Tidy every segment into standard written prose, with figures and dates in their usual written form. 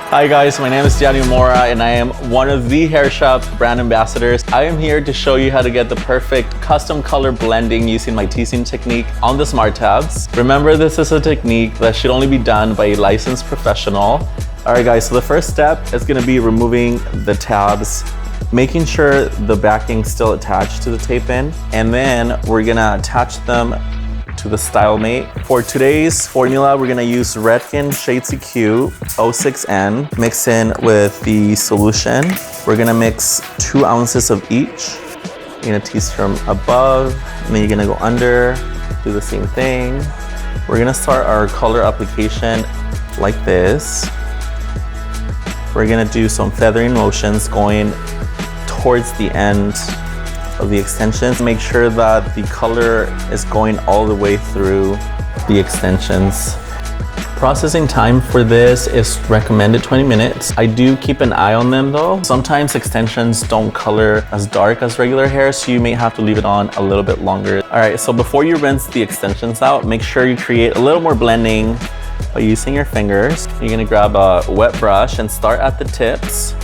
Hi guys, my name is Mora and I am one of the hair shop's brand ambassadors. I am here to show you how to get the perfect custom color blending using my T-seam technique on the Smart Tabs. Remember, this is a technique that should only be done by a licensed professional. Alright guys, so the first step is going to be removing the tabs, making sure the backing's still attached to the tape in, and then we're going to attach them to the style mate. For today's formula, we're gonna use Redken Shade CQ 06N, mix in with the solution. We're gonna mix 2 ounces of each. You're gonna tease from above, and then you're gonna go under, do the same thing. We're gonna start our color application like this. We're gonna do some feathering motions going towards the end of the extensions. Make sure that the color is going all the way through the extensions. Processing time for this is recommended 20 minutes. I do keep an eye on them though. Sometimes extensions don't color as dark as regular hair, so you may have to leave it on a little bit longer. All right, so before you rinse the extensions out, make sure you create a little more blending by using your fingers. You're gonna grab a wet brush and start at the tips.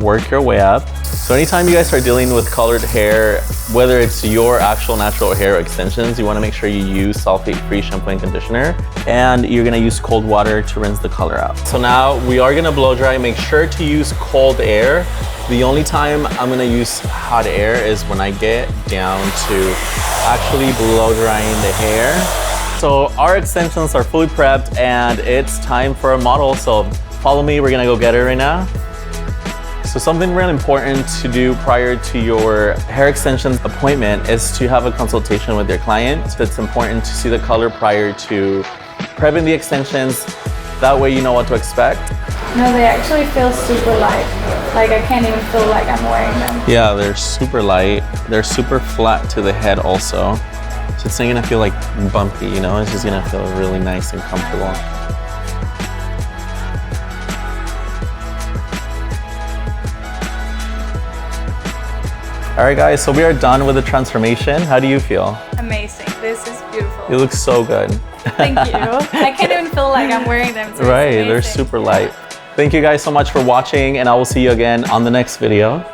Work your way up. So anytime you guys are dealing with colored hair, whether it's your actual natural hair or extensions, you want to make sure you use sulfate-free shampoo and conditioner, and you're going to use cold water to rinse the color out. So now we are going to blow dry. Make sure to use cold air. The only time I'm going to use hot air is when I get down to actually blow drying the hair. So our extensions are fully prepped and it's time for a model. So follow me, we're going to go get it right now. So something really important to do prior to your hair extensions appointment is to have a consultation with your client. It's important to see the color prior to prepping the extensions. That way you know what to expect. No, they actually feel super light. Like I can't even feel like I'm wearing them. Yeah, they're super light. They're super flat to the head also. So it's not gonna feel like bumpy, you know? It's just gonna feel really nice and comfortable. All right guys, so we are done with the transformation. How do you feel? Amazing, this is beautiful. You look so good. Thank you. I can't even feel like I'm wearing them. So right, they're super light. Thank you guys so much for watching, and I will see you again on the next video.